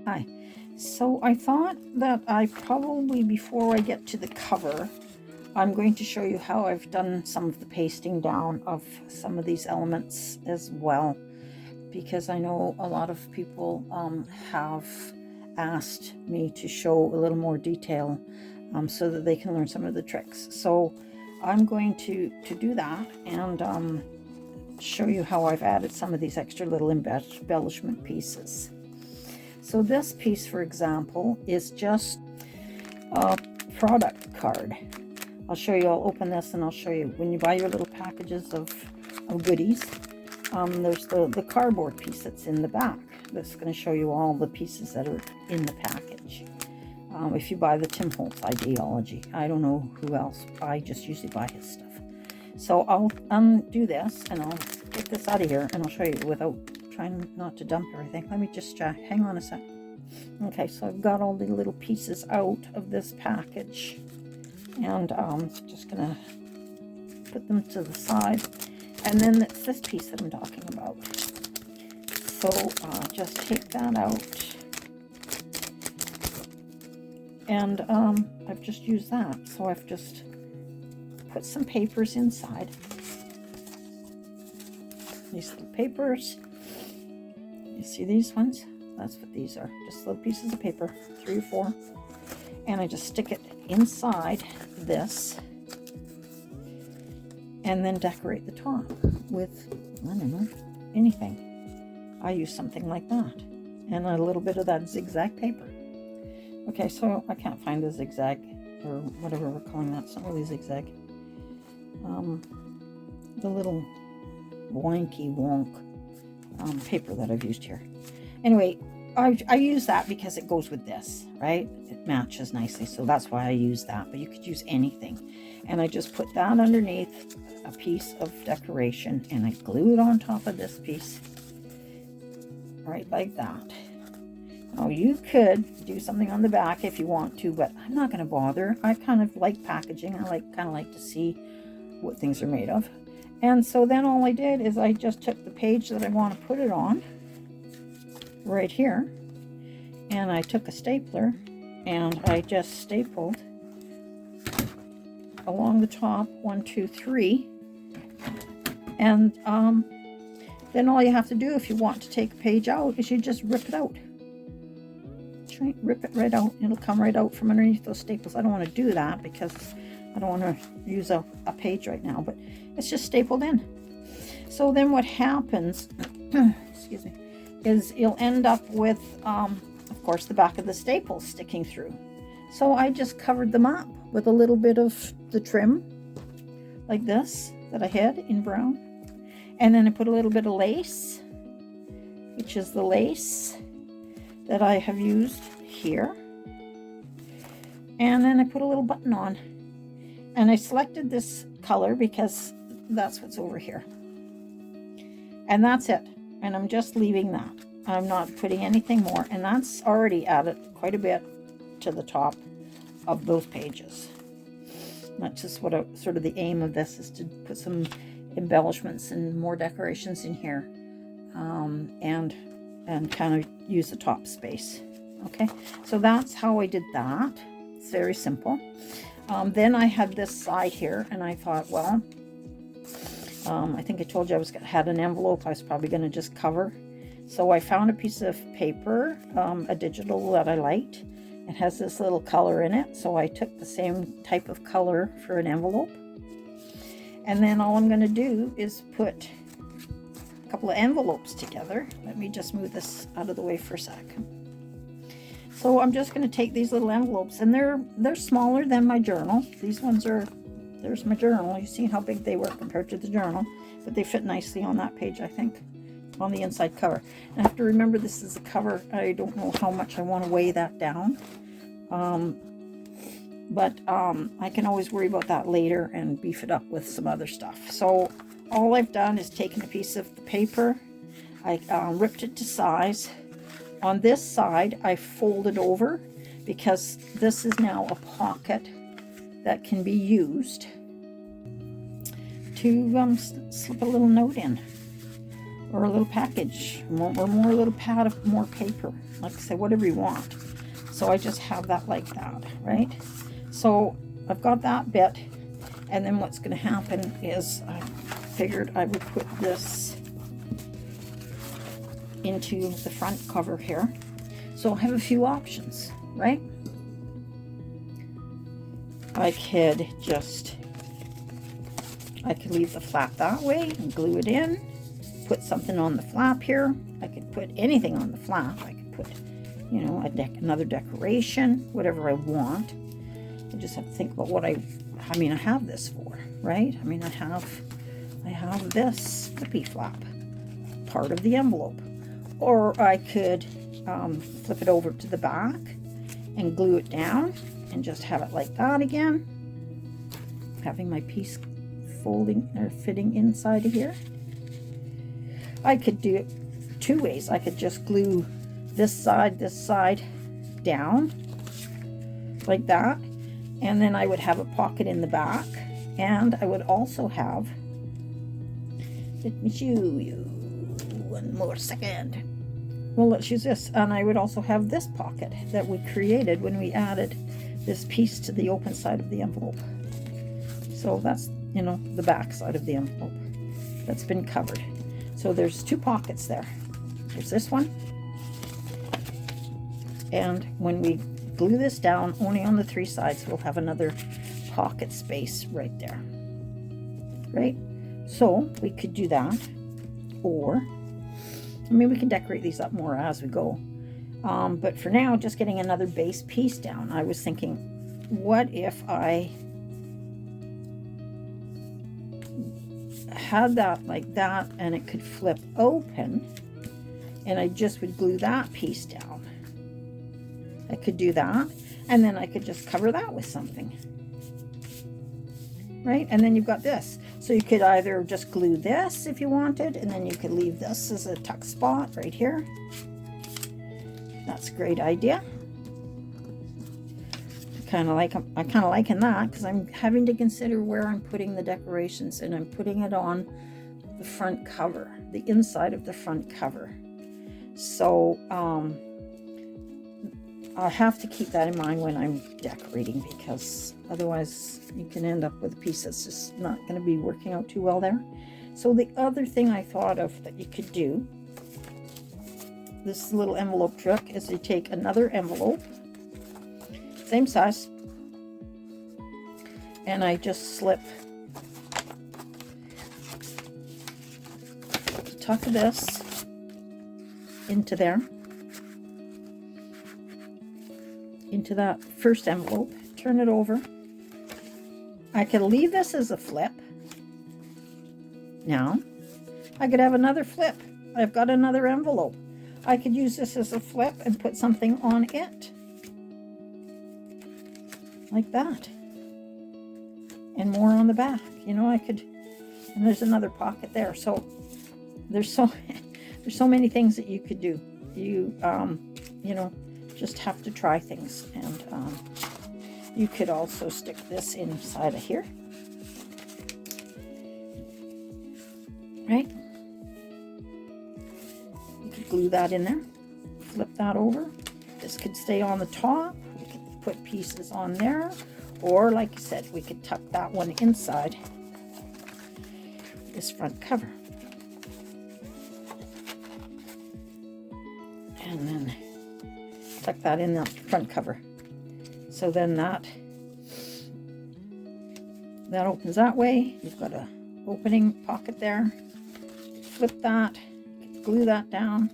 Hi. So I thought that before I get to the cover, I'm going to show you how I've done some of the pasting down of some of these elements as well, because I know a lot of people have asked me to show a little more detail so that they can learn some of the tricks. So I'm going to do that and show you how I've added some of these extra little embellishment pieces. So this piece, for example, is just a product card. I'll show you, I'll open this and I'll show you when you buy your little packages of goodies, there's the cardboard piece that's in the back. That's going to show you all the pieces that are in the package. If you buy the Tim Holtz ideology, I don't know who else, I just usually buy his stuff. So I'll undo this and I'll get this out of here and I'll show you without trying not to dump everything. Let me just hang on a sec. Okay, so I've got all the little pieces out of this package and just gonna put them to the side, and then it's this piece that I'm talking about. So just take that out, and I've just used that. So I've just put some papers inside. These little papers, you see these ones? That's what these are, just little pieces of paper, 3 or 4, and I just stick it inside this and then decorate the top with, I don't know, anything. I use something like that and a little bit of that zigzag paper. Okay, so I can't find the zigzag or whatever we're calling that. It's not really zigzag. The little wanky wonk paper that I've used here. Anyway, I use that because it goes with this, right? It matches nicely, so that's why I use that, but you could use anything. And I just put that underneath a piece of decoration and I glue it on top of this piece, right like that. Now you could do something on the back if you want to, but I'm not going to bother. I kind of like packaging. I kind of like to see what things are made of. And so then all I did is I just took the page that I want to put it on right here, and I took a stapler and I just stapled along the top 1, 2, 3, and then all you have to do if you want to take a page out is you just rip it out. Rip it right out. It'll come right out from underneath those staples. I don't want to do that because I don't want to use a page right now, but it's just stapled in. So then what happens excuse me, is you'll end up with of course the back of the staples sticking through. So I just covered them up with a little bit of the trim like this that I had in brown, and then I put a little bit of lace, which is the lace that I have used here, and then I put a little button on, and I selected this color because that's what's over here, and that's it. And I'm just leaving that. I'm not putting anything more, and that's already added quite a bit to the top of those pages. That's just what sort of the aim of this is, to put some embellishments and more decorations in here, and kind of use the top space. Okay, so that's how I did that. It's very simple. Then I had this side here, and I thought, well, I think I told you had an envelope I was probably going to just cover. So I found a piece of paper, a digital that I liked. It has this little color in it, so I took the same type of color for an envelope. And then all I'm going to do is put a couple of envelopes together. Let me just move this out of the way for a sec. So I'm just going to take these little envelopes, and they're smaller than my journal. These ones are, there's my journal. You see how big they were compared to the journal, but they fit nicely on that page, I think, on the inside cover. I have to remember this is a cover. I don't know how much I want to weigh that down, but I can always worry about that later and beef it up with some other stuff. So all I've done is taken a piece of the paper, I ripped it to size. On this side, I folded over because this is now a pocket that can be used to slip a little note in, or a little package, or more little pad of more paper. Like I said, whatever you want. So I just have that like that, right? So I've got that bit, and then what's going to happen is I figured I would put this into the front cover here. So I have a few options, right? I could leave the flap that way and glue it in, put something on the flap here. I could put anything on the flap. I could put, you know, another decoration, whatever I want. I just have to think about what I have this for, right? I mean, I have this flippy flap, part of the envelope. Or I could flip it over to the back and glue it down and just have it like that again. Having my piece folding or fitting inside of here. I could do it two ways. I could just glue this side down like that, and then I would have a pocket in the back, and I would also have, let me show you one more second. Well, let's use this, and I would also have this pocket that we created when we added this piece to the open side of the envelope. So that's, you know, the back side of the envelope that's been covered. So there's two pockets there. There's this one, and when we glue this down only on the three sides, we'll have another pocket space right there, right? So we could do that, or I mean, we can decorate these up more as we go, but for now, just getting another base piece down, I was thinking, what if I had that like that and it could flip open, and I just would glue that piece down. I could do that, and then I could just cover that with something, right? And then you've got this. So you could either just glue this if you wanted, and then you could leave this as a tuck spot right here. That's a great idea. I'm kind of liking that, because I'm having to consider where I'm putting the decorations, and I'm putting it on the front cover, the inside of the front cover. So I have to keep that in mind when I'm decorating, because otherwise you can end up with a piece that's just not going to be working out too well there. So the other thing I thought of that you could do, this little envelope trick, is you take another envelope, same size, and I just slip the tuck of this into there, into that first envelope, turn it over. I could leave this as a flip. Now, I could have another flip. I've got another envelope. I could use this as a flip and put something on it. Like that. And more on the back. You know, I could, and there's another pocket there. So there's so many things that you could do. You know, just have to try things. And you could also stick this inside of here, right? You could glue that in there, flip that over. This could stay on the top. We could put pieces on there, or like I said, we could tuck that one inside this front cover, and then tuck that in the front cover. So then that opens that way. You've got a opening pocket there. Flip that, glue that down.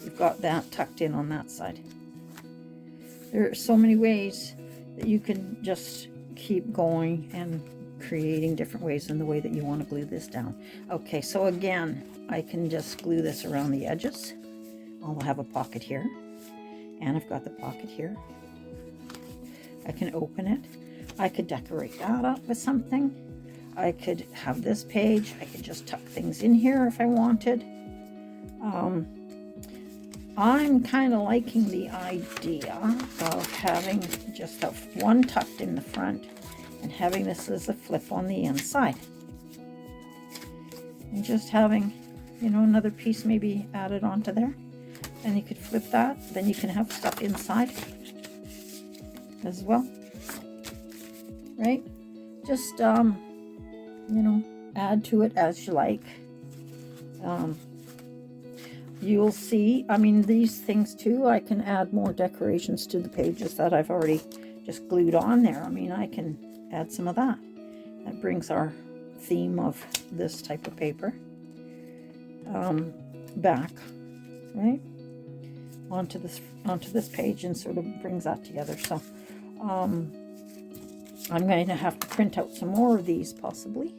You've got that tucked in on that side. There are so many ways that you can just keep going and creating different ways in the way that you want to glue this down. Okay, so again, I can just glue this around the edges. I'll have a pocket here, and I've got the pocket here. I can open it. I could decorate that up with something. I could have this page. I could just tuck things in here if I wanted. I'm kind of liking the idea of having just one tucked in the front and having this as a flip on the inside. and just having, you know, another piece maybe added onto there. And you could flip that, then you can have stuff inside as well, right? Just you know, add to it as you like. You'll see, I mean, these things too, I can add more decorations to the pages that I've already just glued on there. I mean, I can add some of that. That brings our theme of this type of paper back, right, onto this page, and sort of brings that together. So I'm going to have to print out some more of these possibly.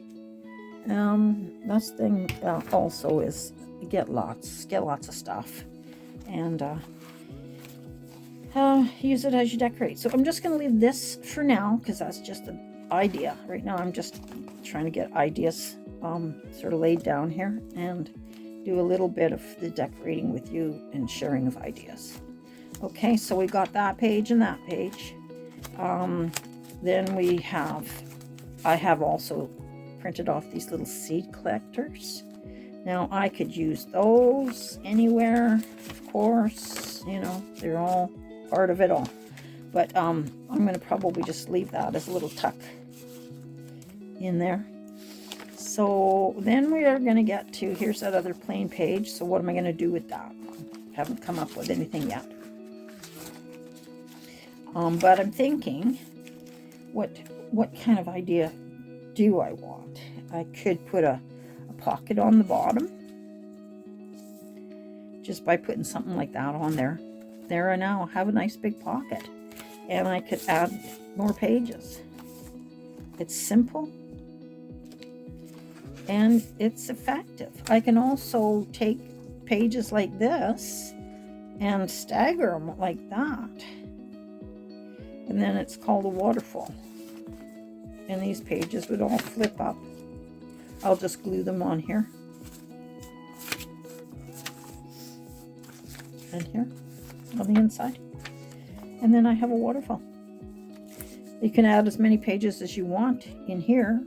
Last thing also is get lots of stuff and use it as you decorate. So I'm just going to leave this for now because that's just an idea. Right now I'm just trying to get ideas sort of laid down here and do a little bit of the decorating with you and sharing of ideas. Okay, so we got that page and that page. Then I have also printed off these little seed collectors. Now I could use those anywhere, of course, you know, they're all part of it all. But I'm going to probably just leave that as a little tuck in there. So then we are going to get to, here's that other plain page. So what am I going to do with that? Haven't come up with anything yet. But I'm thinking, what kind of idea do I want? I could put a pocket on the bottom just by putting something like that on there. There I now have a nice big pocket, and I could add more pages. It's simple and it's effective. I can also take pages like this and stagger them like that, and then it's called a waterfall, and these pages would all flip up. I'll just glue them on here and here on the inside, and then I have a waterfall. You can add as many pages as you want in here.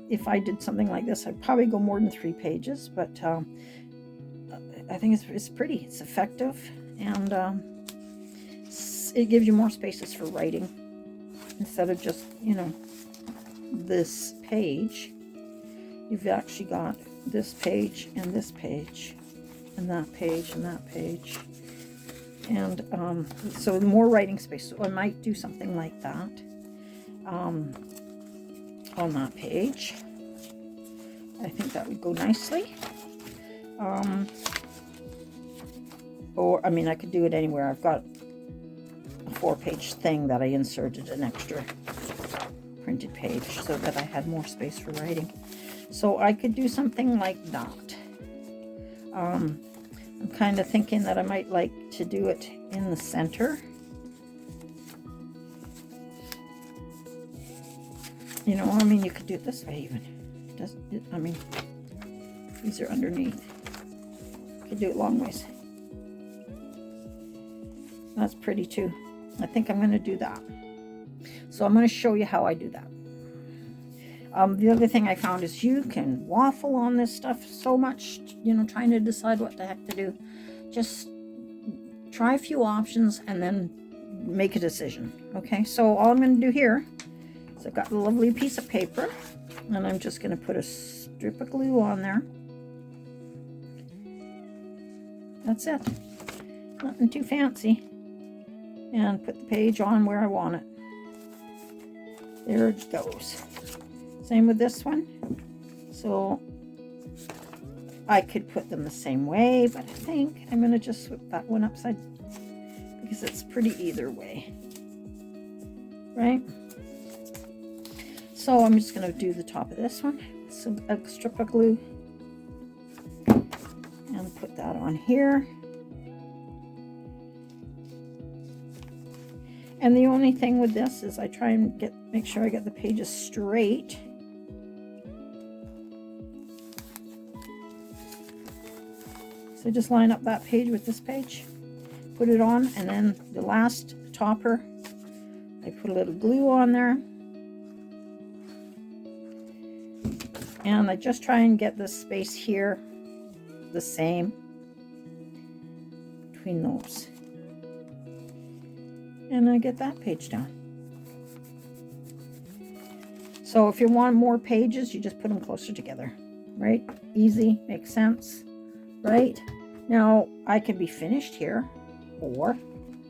If I did something like this, I'd probably go more than 3 pages, but I think it's pretty, it's effective, and it gives you more spaces for writing instead of just, you know, this page. You've actually got this page and this page and that page and that page, and so more writing space. So I might do something like that on that page. I think that would go nicely. Or I mean, I could do it anywhere. I've got a 4-page thing that I inserted an extra printed page so that I had more space for writing. So I could do something like that. I'm kind of thinking that I might like to do it in the center. You know, I mean, you could do it this way even. I mean, these are underneath. You could do it long ways. That's pretty too. I think I'm going to do that. So I'm going to show you how I do that. The other thing I found is you can waffle on this stuff so much, you know, trying to decide what the heck to do. Just try a few options and then make a decision. Okay, so all I'm going to do here is I've got a lovely piece of paper, and I'm just going to put a strip of glue on there. That's it. Nothing too fancy. And put the page on where I want it. There it goes. Same with this one. So I could put them the same way, but I think I'm going to just flip that one upside because it's pretty either way. Right? So I'm just going to do the top of this one. So a strip of glue. And put that on here. And the only thing with this is I try and make sure I get the pages straight. So just line up that page with this page, put it on, and then the last topper, I put a little glue on there. And I just try and get this space here the same between those. And I get that page down. So if you want more pages, you just put them closer together, right? Easy, makes sense, right? Now, I can be finished here, or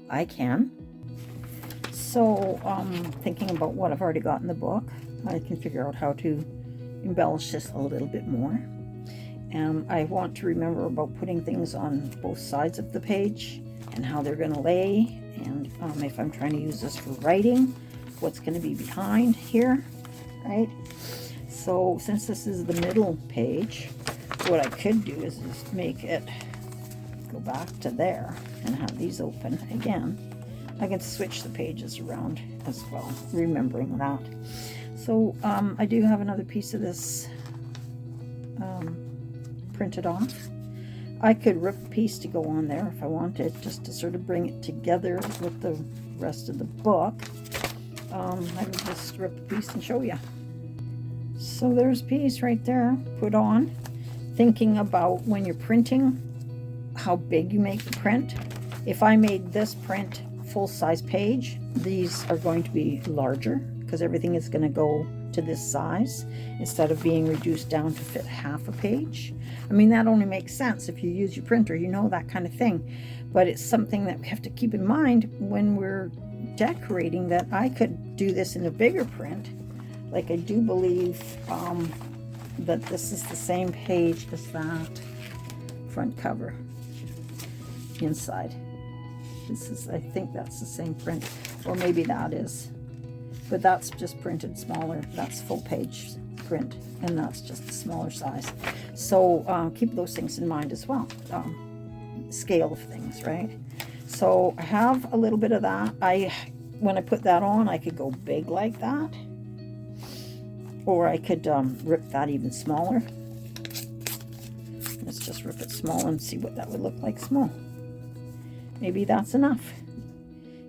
I can. So, thinking about what I've already got in the book, I can figure out how to embellish this a little bit more. And I want to remember about putting things on both sides of the page and how they're going to lay. And if I'm trying to use this for writing, what's going to be behind here, right? So since this is the middle page, what I could do is just make it go back to there and have these open again. I can switch the pages around as well, remembering that. So I do have another piece of this printed off. I could rip a piece to go on there if I wanted, just to sort of bring it together with the rest of the book. I would just rip a piece and show you. So there's a piece right there, put on. Thinking about when you're printing, how big you make the print. If I made this print full-size page, these are going to be larger because everything is going to go to this size instead of being reduced down to fit half a page. I mean, that only makes sense if you use your printer, you know, that kind of thing. But it's something that we have to keep in mind when we're decorating, that I could do this in a bigger print. Like, I do believe that this is the same page as that front cover inside. This is, I think that's the same print, or maybe that is, but that's just printed smaller. That's full page print, and that's just a smaller size. So keep those things in mind as well. Scale of things, right? So I have a little bit of that. When I put that on, I could go big like that, or I could rip that even smaller. Let's just rip it small and see what that would look like small. Maybe that's enough.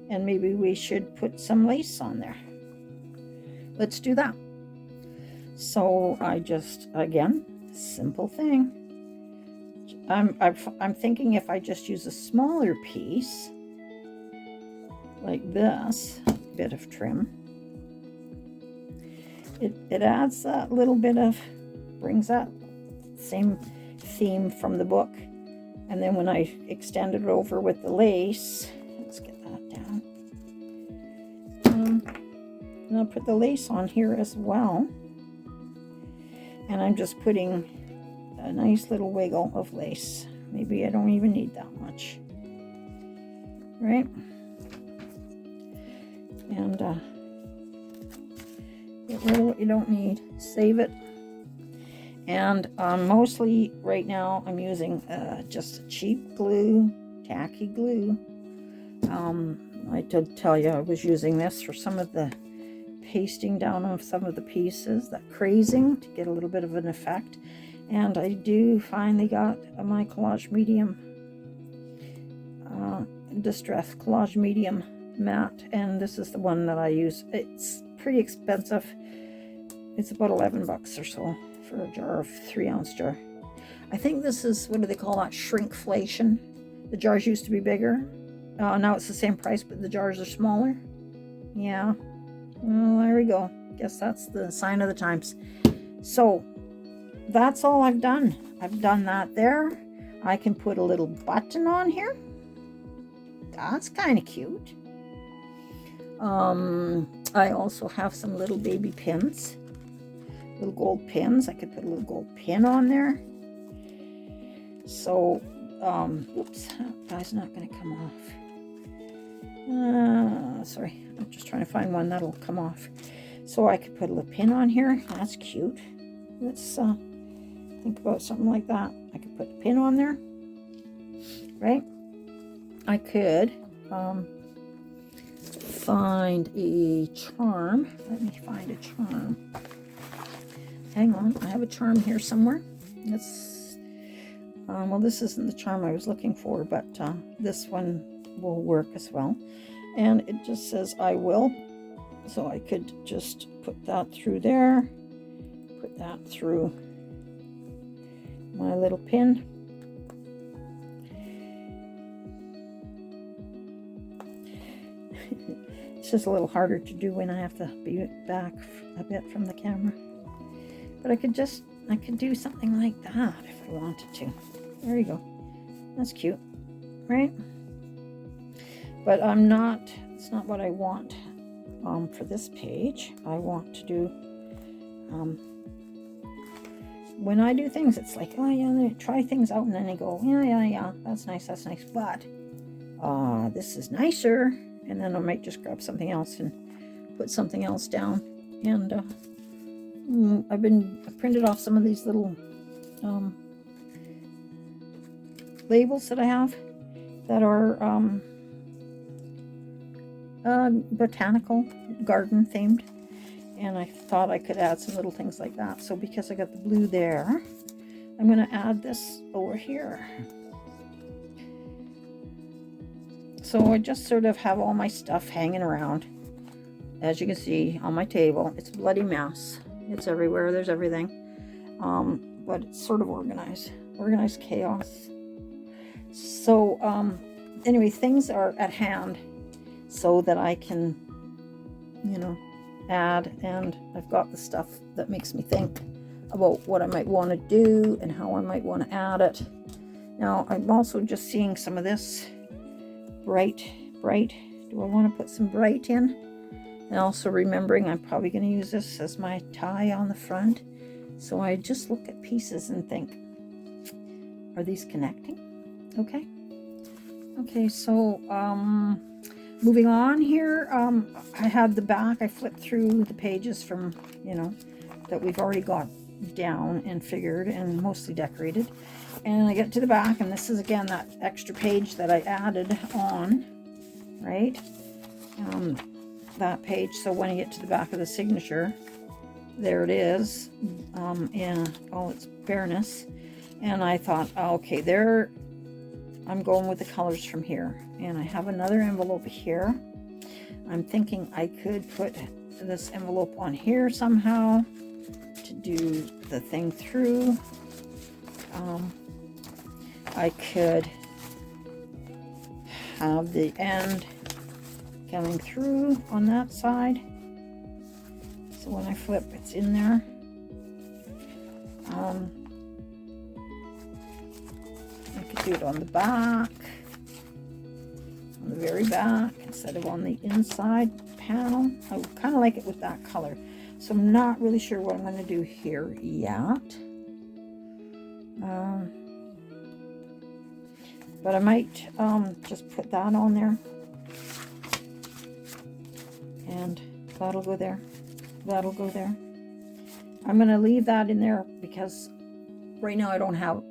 And maybe we should put some lace on there. Let's do that. So I just, again, simple thing. I'm thinking if I just use a smaller piece, like this, bit of trim, it adds that little bit of, brings that same theme from the book. And then when I extend it over with the lace, let's get that down. And I'll put the lace on here as well. And I'm just putting a nice little wiggle of lace. Maybe I don't even need that much. Right? And get rid of what you don't need. Save it. And mostly right now I'm using just cheap glue, tacky glue. I did tell you I was using this for some of the pasting down of some of the pieces, that crazing, to get a little bit of an effect. And I do finally got my collage medium, distress collage medium matte, and this is the one that I use. It's pretty expensive. It's about 11 bucks or so for a jar of 3-ounce jar. I think this is, what do they call that, shrinkflation. The jars used to be bigger. Now it's the same price, but the jars are smaller. Yeah, well, there we go. Guess that's the sign of the times. So that's all I've done. I've done that there. I can put a little button on here. That's kind of cute. I also have some little baby pins, little gold pins. I could put a little gold pin on there. So, oops, that guy's not going to come off. Sorry, I'm just trying to find one that'll come off. So I could put a little pin on here. That's cute. Let's think about something like that. I could put a pin on there, right? I could find a charm. Let me find a charm. Hang on, I have a charm here somewhere. Let's, well, this isn't the charm I was looking for, but this one will work as well. And it just says, I will. So I could just put that through there, put that through my little pin. It's just a little harder to do when I have to be back a bit from the camera. But I could do something like that if I wanted to. There you go. That's cute, right? But it's not what I want for this page. I want to do, when I do things, it's like, oh yeah, they try things out, and then they go, yeah, that's nice, but this is nicer. And then I might just grab something else and put something else down. And I printed off some of these little labels that I have that are botanical garden themed, and I thought I could add some little things like that. So because I got the blue there, I'm going to add this over here. So I just sort of have all my stuff hanging around, as you can see, on my table. It's a bloody mess. It's everywhere. There's everything. But it's sort of organized chaos. So anyway, things are at hand so that I can, add, and I've got the stuff that makes me think about what I might want to do and how I might want to add it. Now, I'm also just seeing some of this bright. Do I want to put some bright in? And also remembering I'm probably going to use this as my tie on the front. So I just look at pieces and think, are these connecting? Okay, so moving on here, I had the back. I flipped through the pages from, that we've already got down and figured and mostly decorated. And I get to the back, and this is again that extra page that I added on, right? That page. So when I get to the back of the signature, there it is, in all its bareness. And I thought, okay, there, I'm going with the colors from here. And I have another envelope here. I'm thinking I could put this envelope on here somehow to do the thing through. I could have the end coming through on that side. So when I flip, it's in there. I could do it on the back, on the very back, instead of on the inside panel. I would kind of like it with that color. So I'm not really sure what I'm going to do here yet. But I might just put that on there, and that'll go there, that'll go there. I'm going to leave that in there because right now I don't have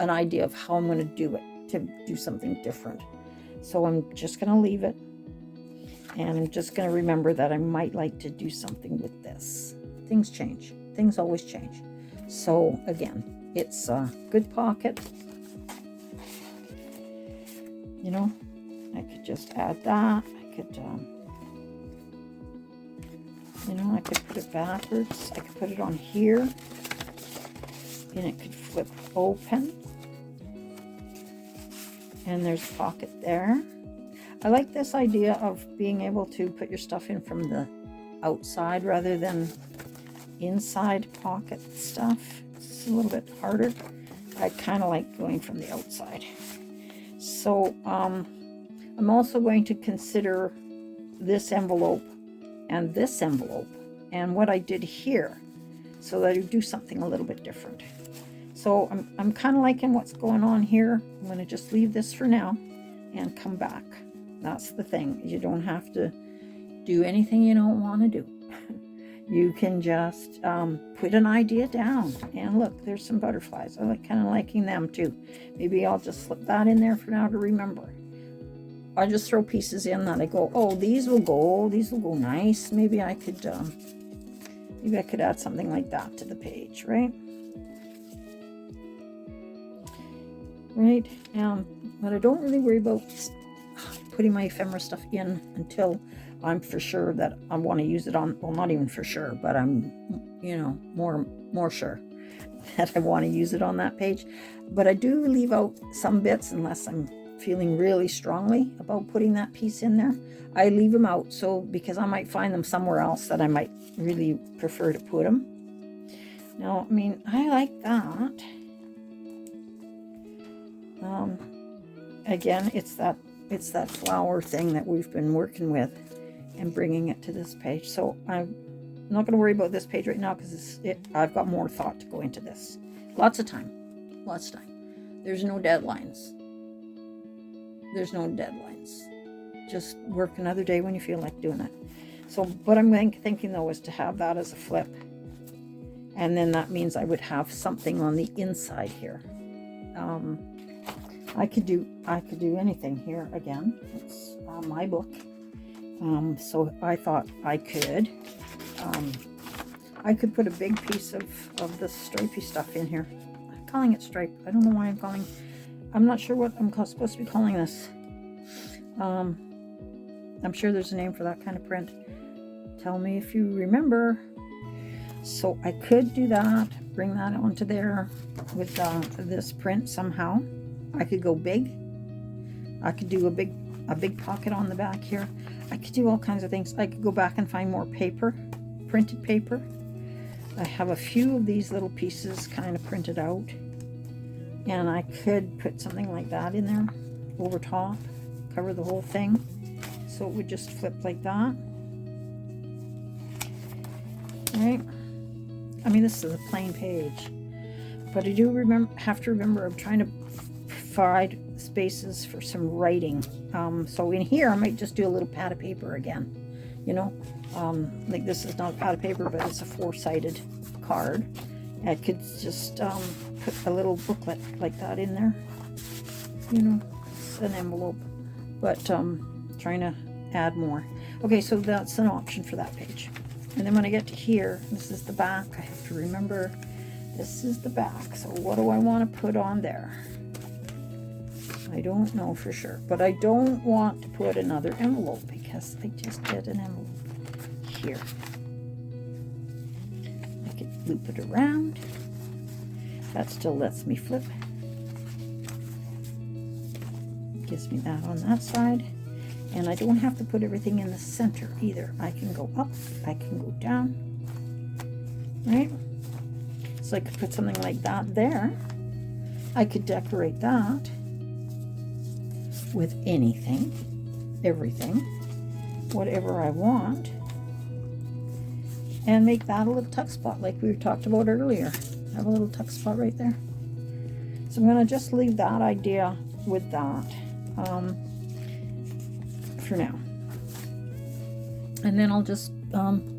an idea of how I'm going to do it, to do something different. So I'm just going to leave it, and I'm just going to remember that I might like to do something with this. Things change. Things always change. So again, it's a good pocket. I could just add that. I could, I could put it backwards. I could put it on here, and it could flip open. And there's a pocket there. I like this idea of being able to put your stuff in from the outside rather than inside pocket stuff. It's a little bit harder. I kind of like going from the outside. So I'm also going to consider this envelope and this envelope and what I did here, so that I do something a little bit different. So I'm kind of liking what's going on here. I'm going to just leave this for now and come back. That's the thing. You don't have to do anything you don't want to do. You can just put an idea down. And look, there's some butterflies. I like kind of liking them too. Maybe I'll just slip that in there for now to remember. I just throw pieces in that I go, oh, these will go nice. Maybe I could add something like that to the page, right? Right. But I don't really worry about putting my ephemera stuff in until I'm for sure that I want to use it on, well, not even for sure, but I'm, you know, more sure that I want to use it on that page. But I do leave out some bits unless I'm feeling really strongly about putting that piece in there. I leave them out, so because I might find them somewhere else that I might really prefer to put them. Now, I mean, I like that. Again, it's that flower thing that we've been working with and bringing it to this page. So I'm not going to worry about this page right now because I've got more thought to go into this. Lots of time. There's no deadlines. Just work another day when you feel like doing it. So what I'm thinking though is to have that as a flip. And then that means I would have something on the inside here. I could do anything here again. It's my book. So I thought I could put a big piece of the stripy stuff in here. I'm calling it stripe. I don't know why I'm not sure what I'm supposed to be calling this. I'm sure there's a name for that kind of print. Tell me if you remember. So I could do that, bring that onto there with this print somehow. I could go big. I could do a big pocket on the back here. I could do all kinds of things. I could go back and find more paper, printed paper. I have a few of these little pieces kind of printed out. And I could put something like that in there over top, cover the whole thing. So it would just flip like that. Right? I mean, this is a plain page. But I do have to remember I'm trying to provide spaces for some writing. So in here, I might just do a little pad of paper again. You know, like this is not a pad of paper, but it's a 4-sided card. I could just put a little booklet like that in there. You know, it's an envelope. But trying to add more. Okay, so that's an option for that page. And then when I get to here, this is the back. I have to remember this is the back. So what do I want to put on there? I don't know for sure. But I don't want to put another envelope because I just did an envelope here. I could loop it around. That still lets me flip. Gives me that on that side. And I don't have to put everything in the center either. I can go up, I can go down, right? So I could put something like that there. I could decorate that with anything, everything, whatever I want, and make that a little tuck spot like we talked about earlier. Have a little tuck spot right there. So I'm going to just leave that idea with that. For now, and then I'll just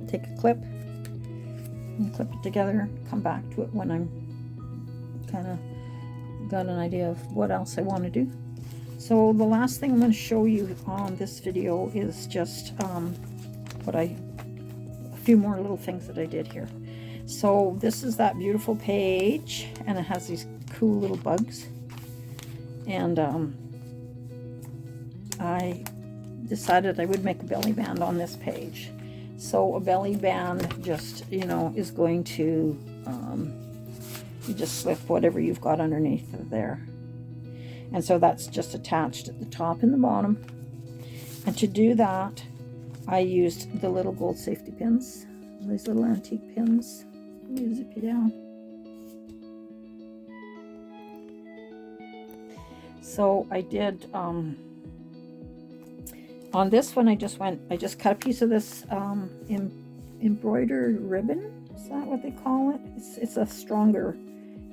take a clip and clip it together, come back to it when I'm kind of got an idea of what else I want to do. So the last thing I'm going to show you on this video is just a few more little things that I did here. So this is that beautiful page, and it has these cool little bugs, and I decided I would make a belly band on this page. So a belly band just, you know, is going to, you just slip whatever you've got underneath of there. And so that's just attached at the top and the bottom. And to do that, I used the little gold safety pins, these little antique pins. Let me zip you down. So I did, on this one, I just cut a piece of this embroidered ribbon. Is that what they call it? It's a stronger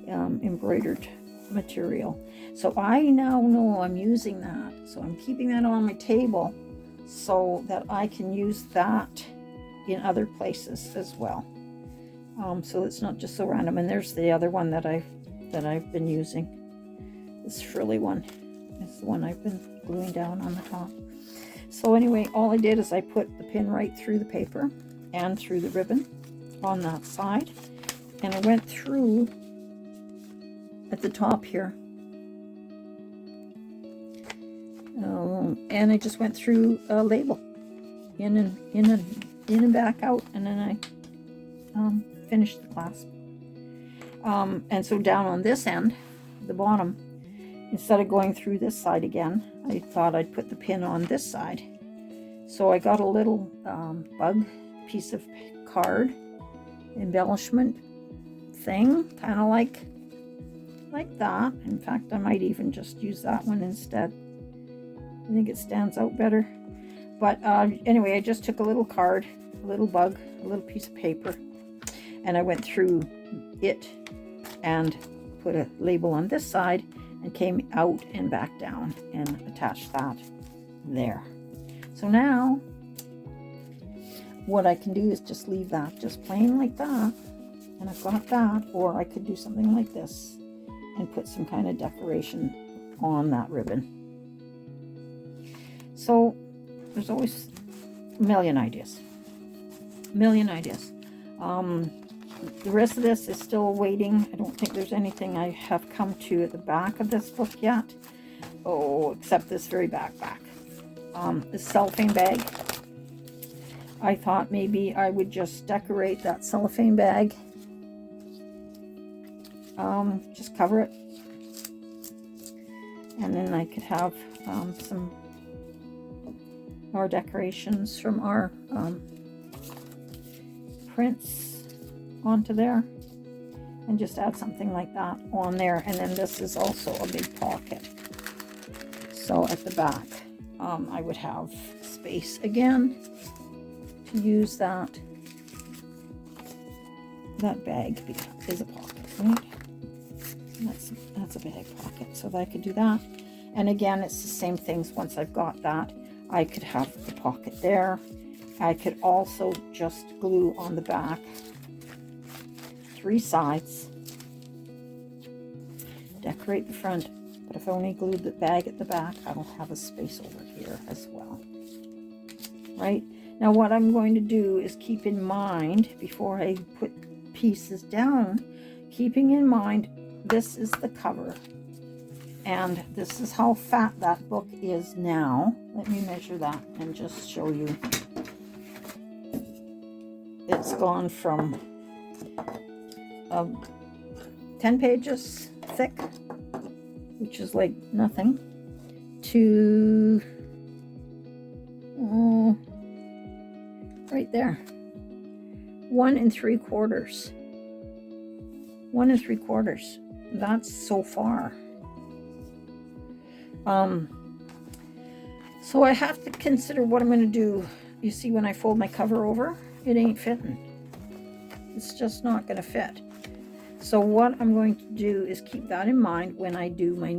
embroidered material. So I now know I'm using that. So I'm keeping that on my table so that I can use that in other places as well. So it's not just so random. And there's the other one that I've been using. This frilly one is the one I've been gluing down on the top. So anyway, all I did is I put the pin right through the paper and through the ribbon on that side. And I went through at the top here. Oh, And I just went through a label in and back out, and then I finished the clasp. And so down on this end, the bottom, instead of going through this side again, I thought I'd put the pin on this side. So I got a little bug piece of card embellishment thing, kind of like that. In fact, I might even just use that one instead. I think it stands out better. But anyway, I just took a little card, a little bug, a little piece of paper, and I went through it and put a label on this side and came out and back down and attached that there. So now what I can do is just leave that just plain like that, and I've got that, or I could do something like this and put some kind of decoration on that ribbon. So there's always a million ideas. The rest of this is still waiting. I don't think there's anything I have come to at the back of this book yet. Oh, except this very back. This cellophane bag. I thought maybe I would just decorate that cellophane bag. Just cover it. And then I could have some more decorations from our prints onto there, and just add something like that on there. And then this is also a big pocket, so at the back I would have space again to use that bag is a pocket, right? That's a bag pocket, so that I could do that. And again, it's the same things. Once I've got that, I could have the pocket there. I could also just glue on the back 3 sides, decorate the front, but if I only glued the bag at the back, I will have a space over here as well. Right? Now what I'm going to do is keep in mind, before I put pieces down, keeping in mind this is the cover, and this is how fat that book is now. Let me measure that and just show you. It's gone from 10 pages thick, which is like nothing, to right there, 1 3/4. 1 3/4. That's so far. So I have to consider what I'm going to do. You see, when I fold my cover over, it ain't fitting. It's just not going to fit. So what I'm going to do is keep that in mind when I do my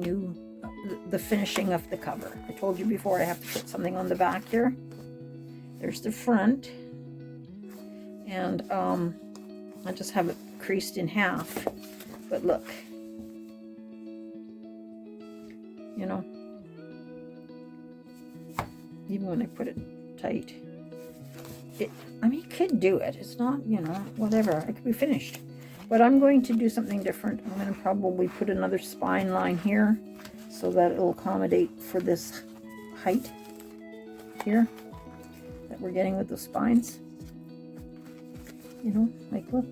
the finishing of the cover. I told you before I have to put something on the back here. There's the front, and I just have it creased in half. But look, you know, even when I put it tight, I mean, it could do it. It's not, you know, whatever. It could be finished. But I'm going to do something different. I'm going to probably put another spine line here so that it'll accommodate for this height here that we're getting with the spines. You know, like, look.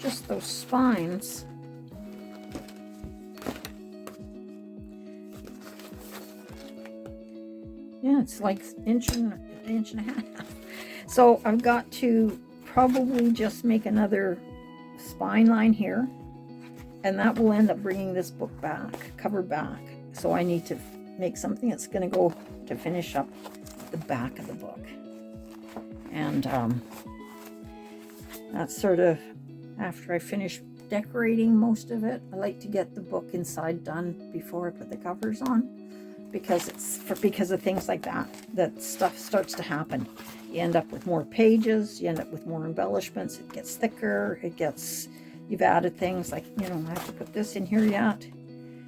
Just those spines. Yeah, it's like an inch and a half. So I've got to probably just make another spine line here, and that will end up bringing this book back, cover back. So I need to make something that's going to go to finish up the back of the book. And that's sort of after I finish decorating most of it. I like to get the book inside done before I put the covers on, because because of things like that stuff starts to happen. You end up with more pages, you end up with more embellishments, it gets thicker, you've added things like, you know, I have to put this in here yet.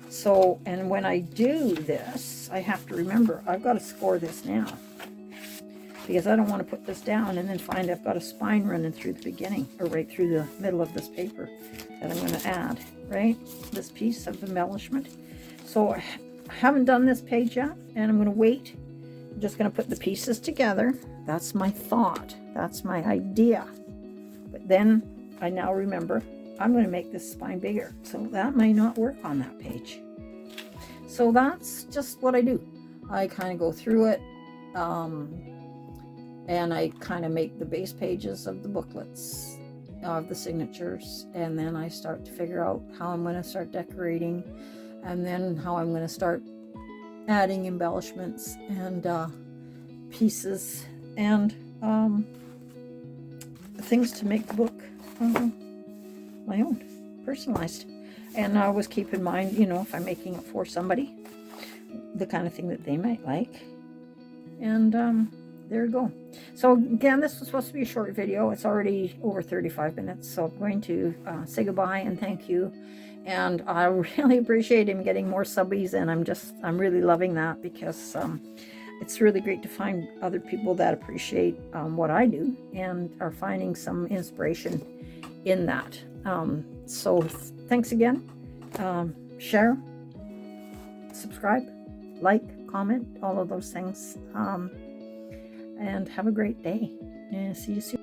So, and when I do this, I have to remember, I've got to score this now, because I don't want to put this down and then find I've got a spine running through the beginning, or right through the middle of this paper that I'm going to add, right? This piece of embellishment. So I haven't done this page yet, and I'm going to wait. I'm just going to put the pieces together. That's my thought. That's my idea. But then I now remember I'm going to make this spine bigger, so that may not work on that page. So that's just what I do. I kind of go through it, and I kind of make the base pages of the booklets, of the signatures, and then I start to figure out how I'm going to start decorating, and then how I'm going to start adding embellishments and pieces and things to make the book my own, personalized. And I always keep in mind, you know, if I'm making it for somebody, the kind of thing that they might like. And there we go. So again, this was supposed to be a short video. It's already over 35 minutes, so I'm going to say goodbye and thank you. And I really appreciate him getting more subbies, and I'm really loving that, because it's really great to find other people that appreciate what I do and are finding some inspiration in that. So thanks again. Share, subscribe, like, comment, all of those things. And have a great day. And see you soon.